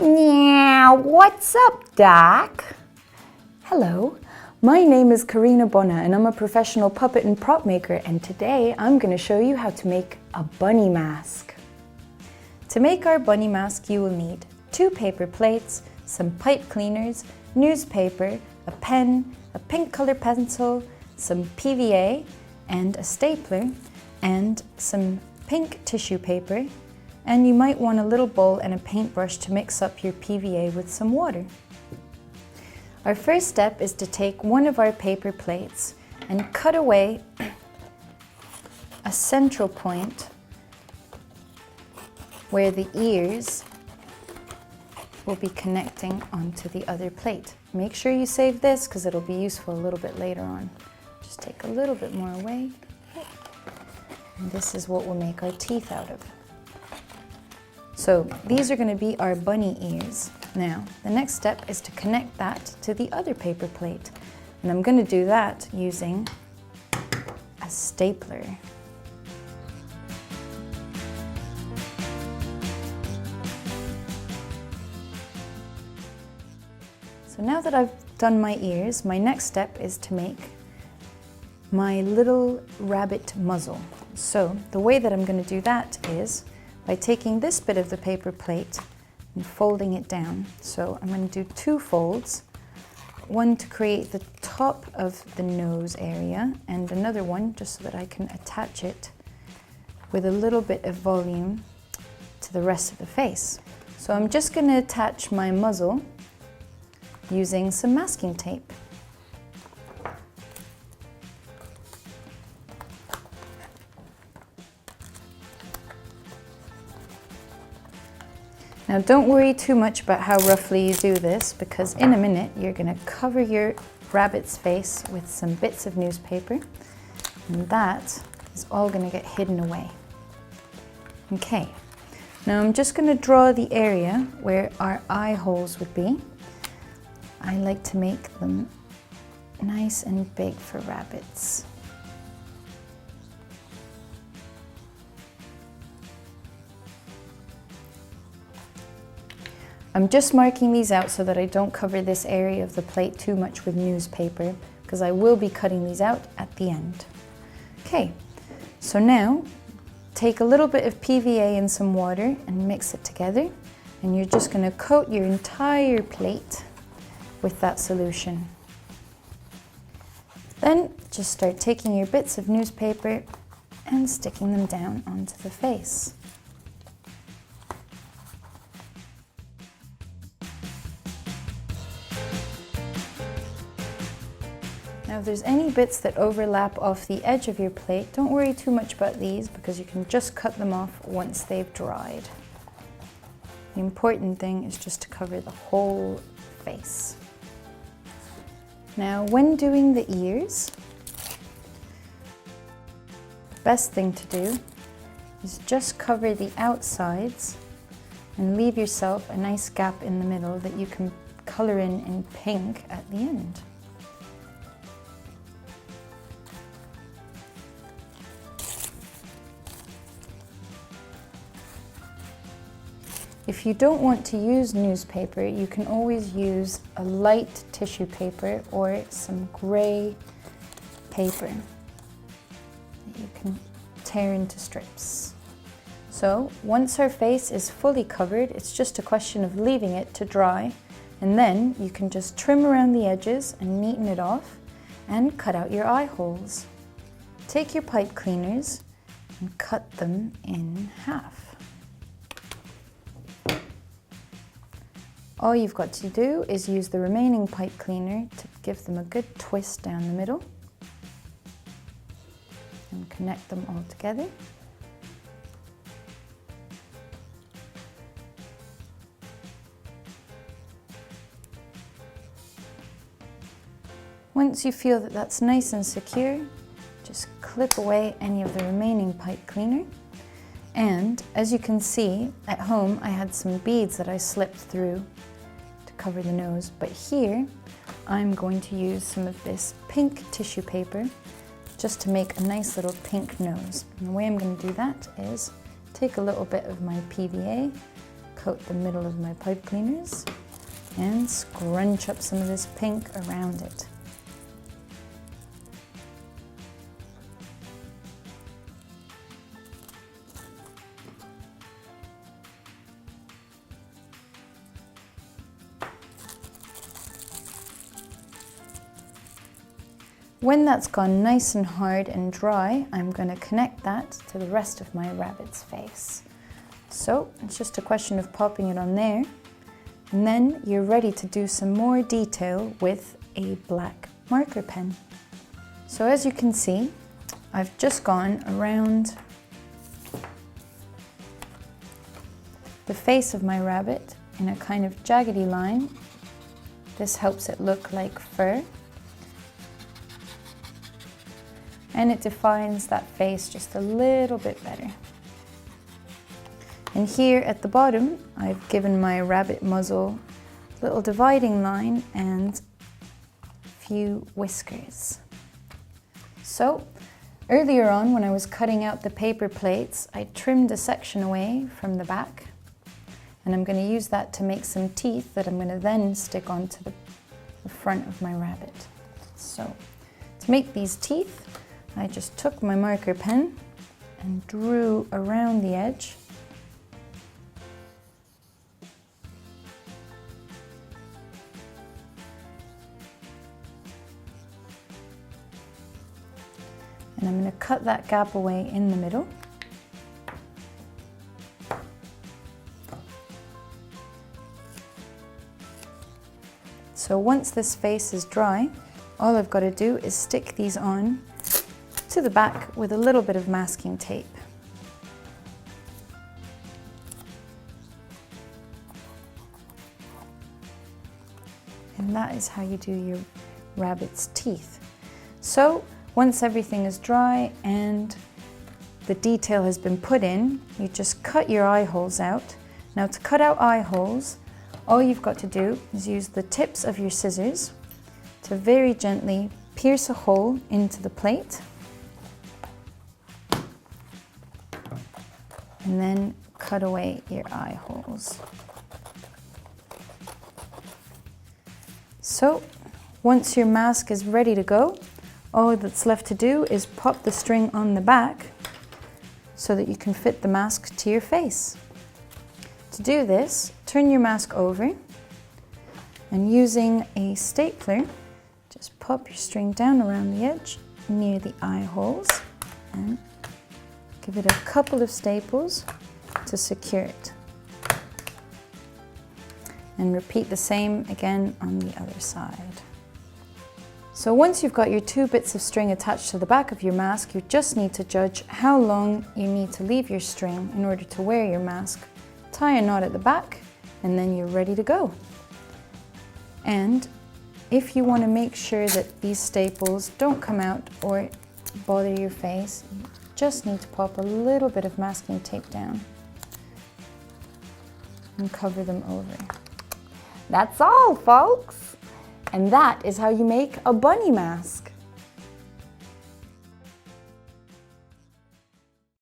Yeah, what's up, Doc? Hello, my name is Karina Bona and I'm a professional puppet and prop maker, and today I'm going to show you how to make a bunny mask. To make our bunny mask you will need 2 paper plates, some pipe cleaners, newspaper, a pen, a pink color pencil, some PVA and a stapler, and some pink tissue paper, and you might want a little bowl and a paintbrush to mix up your PVA with some water. Our first step is to take one of our paper plates and cut away a central point where the ears will be connecting onto the other plate. Make sure you save this because it'll be useful a little bit later on. Just take a little bit more away. And this is what we'll make our teeth out of. So these are going to be our bunny ears. Now, the next step is to connect that to the other paper plate. And I'm going to do that using a stapler. So now that I've done my ears, my next step is to make my little rabbit muzzle. So the way that I'm going to do that is by taking this bit of the paper plate and folding it down. So I'm going to do 2 folds, one to create the top of the nose area and another one just so that I can attach it with a little bit of volume to the rest of the face. So I'm just going to attach my muzzle using some masking tape. Now don't worry too much about how roughly you do this, because in a minute you're going to cover your rabbit's face with some bits of newspaper, and that is all going to get hidden away. Okay, now I'm just going to draw the area where our eye holes would be. I like to make them nice and big for rabbits. I'm just marking these out so that I don't cover this area of the plate too much with newspaper, because I will be cutting these out at the end. Okay, so now take a little bit of PVA and some water and mix it together, and you're just going to coat your entire plate with that solution. Then just start taking your bits of newspaper and sticking them down onto the face. Now if there's any bits that overlap off the edge of your plate, don't worry too much about these because you can just cut them off once they've dried. The important thing is just to cover the whole face. Now when doing the ears, the best thing to do is just cover the outsides and leave yourself a nice gap in the middle that you can color in pink at the end. If you don't want to use newspaper, you can always use a light tissue paper or some gray paper that you can tear into strips. So once our face is fully covered, it's just a question of leaving it to dry, and then you can just trim around the edges and neaten it off and cut out your eye holes. Take your pipe cleaners and cut them in half. All you've got to do is use the remaining pipe cleaner to give them a good twist down the middle and connect them all together. Once you feel that that's nice and secure, just clip away any of the remaining pipe cleaner. And as you can see, at home I had some beads that I slipped through cover the nose, but here I'm going to use some of this pink tissue paper just to make a nice little pink nose. And the way I'm going to do that is take a little bit of my PVA, coat the middle of my pipe cleaners and scrunch up some of this pink around it. When that's gone nice and hard and dry, I'm going to connect that to the rest of my rabbit's face. So it's just a question of popping it on there, and then you're ready to do some more detail with a black marker pen. So as you can see, I've just gone around the face of my rabbit in a kind of jaggedy line. This helps it look like fur. And it defines that face just a little bit better. And here at the bottom, I've given my rabbit muzzle a little dividing line and a few whiskers. So earlier on, when I was cutting out the paper plates, I trimmed a section away from the back, and I'm going to use that to make some teeth that I'm going to then stick onto the front of my rabbit. So to make these teeth, I just took my marker pen and drew around the edge. And I'm going to cut that gap away in the middle. So once this face is dry, all I've got to do is stick these on to the back with a little bit of masking tape. And that is how you do your rabbit's teeth. So once everything is dry and the detail has been put in, you just cut your eye holes out. Now to cut out eye holes, all you've got to do is use the tips of your scissors to very gently pierce a hole into the plate. And then cut away your eye holes. So once your mask is ready to go, all that's left to do is pop the string on the back so that you can fit the mask to your face. To do this, turn your mask over and using a stapler, just pop your string down around the edge near the eye holes and give it a couple of staples to secure it. And repeat the same again on the other side. So once you've got your two bits of string attached to the back of your mask, you just need to judge how long you need to leave your string in order to wear your mask. Tie a knot at the back, and then you're ready to go. And if you want to make sure that these staples don't come out or bother your face, just need to pop a little bit of masking tape down and cover them over. That's all, folks. And that is how you make a bunny mask.